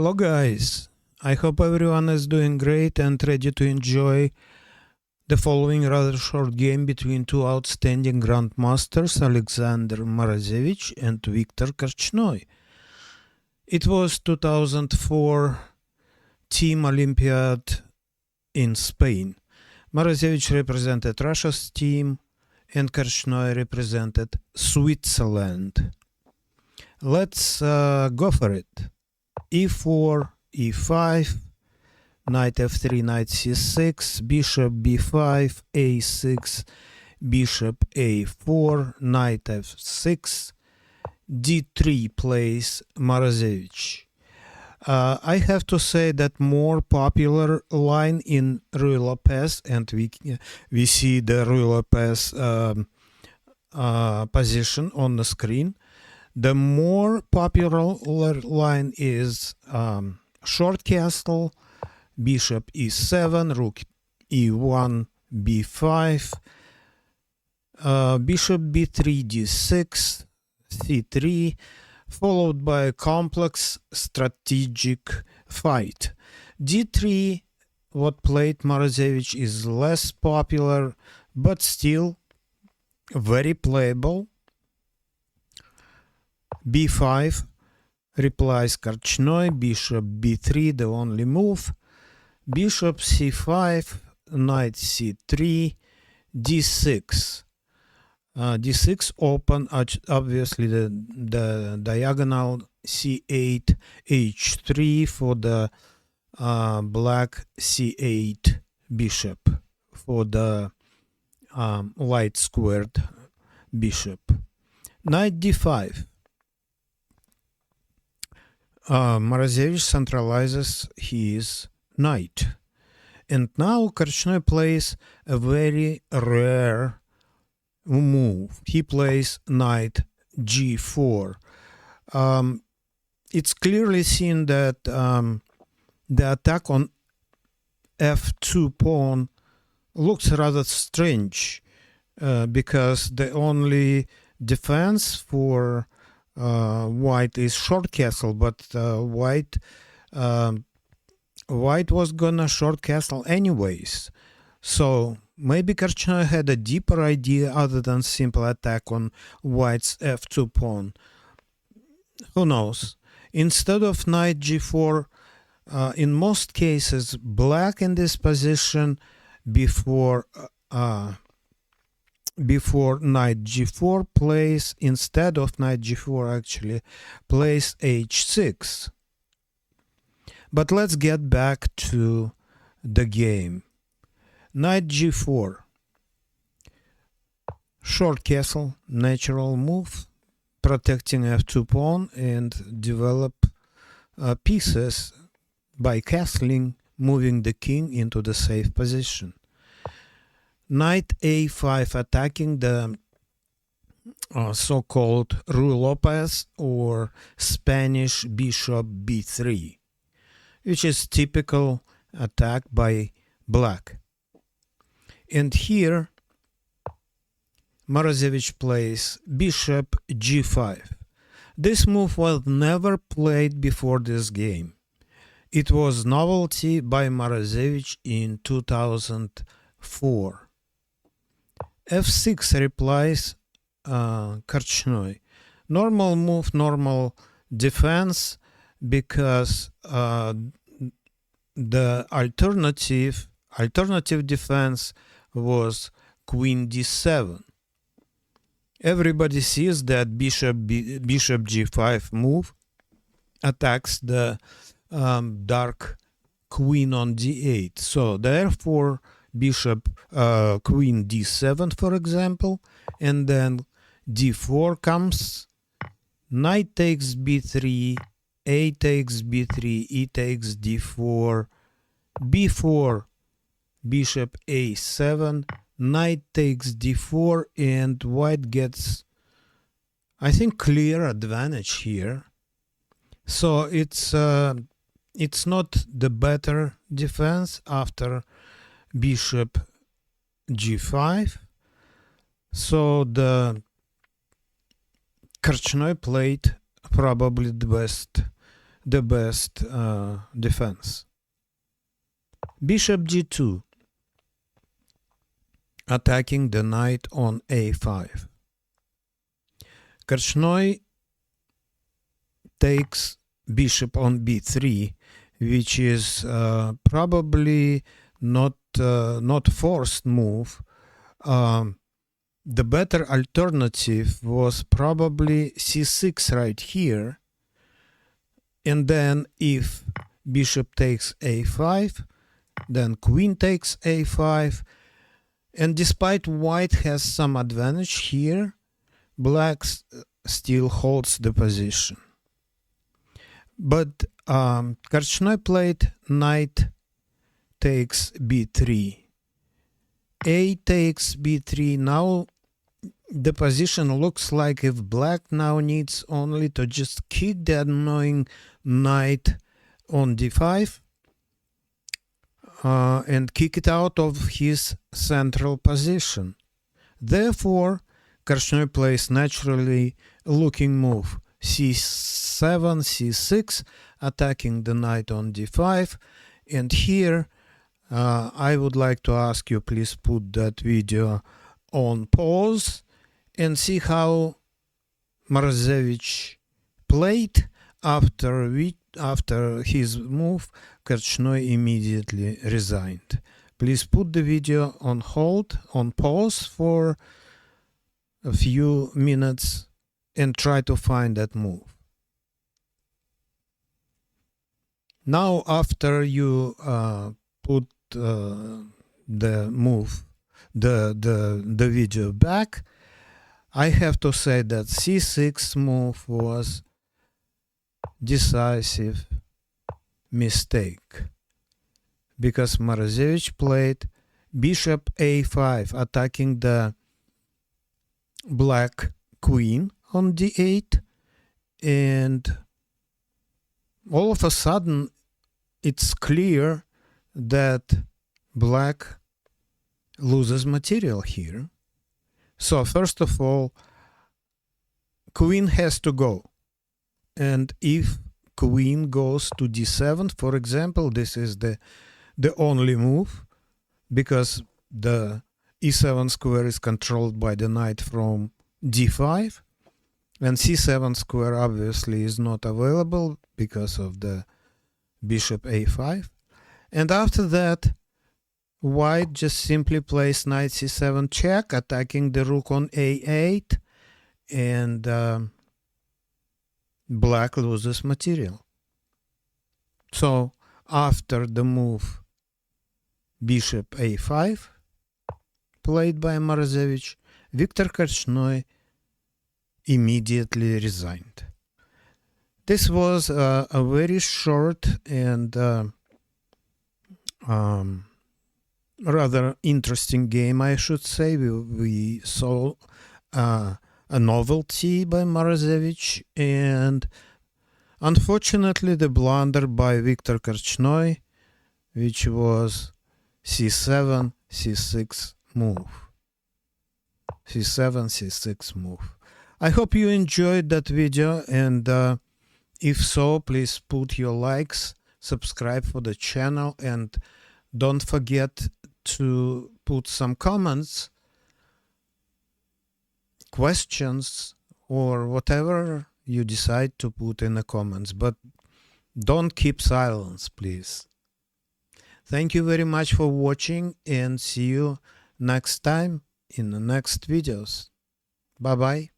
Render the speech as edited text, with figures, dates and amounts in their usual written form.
Hello guys, I hope everyone is doing great and ready to enjoy the following rather short game between two outstanding grandmasters, Alexander Morosevich and Viktor Korchnoi. It was 2004 Team Olympiad in Spain. Morosevich represented Russia's team and Korchnoi represented Switzerland. Let's go for it. E4, E5, knight F3, knight C6, bishop B5, A6, bishop A4, knight F6, D3 plays Morosevich. I have to say that more popular line in Ruy Lopez, and we see the Ruy Lopez position on the screen. The more popular line is short castle, bishop E7, rook E1, B5, bishop B3, D6, C3, followed by a complex strategic fight. D3, what played Morosevich, is less popular, but still very playable. B5 replies Korchnoi, bishop B3, the only move, bishop C5, knight C3, D6. D6 open, obviously the diagonal C8, H3 for the black C8 bishop, for the light squared bishop. Knight D5. Morosevich centralizes his knight. And now Korchnoi plays a very rare move. He plays knight G4. It's clearly seen that the attack on F2 pawn looks rather strange because the only defense for white is short castle, but white was gonna short castle anyways. So maybe Korchnoi had a deeper idea other than simple attack on white's F2 pawn. Who knows? Instead of knight G4, in most cases, black in this position before knight G4 plays, instead of knight G4 actually, plays H6. But let's get back to the game. Knight G4. Short castle, natural move, protecting F2 pawn and develop pieces by castling, moving the king into the safe position. Knight A5 attacking the so-called Ruy Lopez or Spanish bishop B3, which is typical attack by black. And here Morosevich plays bishop G5. This move was never played before this game. It was novelty by Morosevich in 2004. F6 replies Korchnoi. Normal move, normal defense, because the alternative defense was queen D7. Everybody sees that bishop G5 move attacks the dark queen on D8. So therefore bishop queen D7, for example, and then D4 comes, knight takes B3, A takes B3, E takes D4, B4, bishop A7, knight takes D4, and white gets, I think, clear advantage here. So it's not the better defense after bishop G5. So the Korchnoi played probably the best the best defense. Bishop g2, attacking the knight on a5. Korchnoi takes bishop on b3, which is probably not forced move. The better alternative was probably c6 right here, and then if bishop takes a5, then queen takes a5, and despite white has some advantage here, black still holds the position. But Korchnoi played knight takes b3, a takes b3. Now the position looks like if black now needs only to just kick the annoying knight on d5 and kick it out of his central position. Therefore, Korchnoi plays naturally looking move c7, c6, attacking the knight on d5. And here I would like to ask you, please put that video on pause and see how Morosevich played. After his move, Korchnoi immediately resigned. Please put the video on hold, on pause for a few minutes and try to find that move. Now, after you put the move, the video back, I have to say that c6 move was decisive mistake, because Morosevich played bishop a5, attacking the black queen on d8, and all of a sudden it's clear that black loses material here. So first of all, queen has to go, and if queen goes to d7, for example, this is the only move, because the e7 square is controlled by the knight from d5, and c7 square obviously is not available because of the bishop a5. And after that, white just simply plays knight c7 check, attacking the rook on a8, and black loses material. So after the move bishop a5 played by Morosevich, Viktor Korchnoi immediately resigned. This was a very short and rather interesting game, I should say. We saw a novelty by Morosevich, and unfortunately the blunder by Viktor Korchnoi, which was c7, c6 move. c7, c6 move. I hope you enjoyed that video, and if so, please put your likes, subscribe for the channel, and don't forget to put some comments, questions, or whatever you decide to put in the comments, but don't keep silence, please. Thank you very much for watching, and see you next time in the next videos. Bye bye.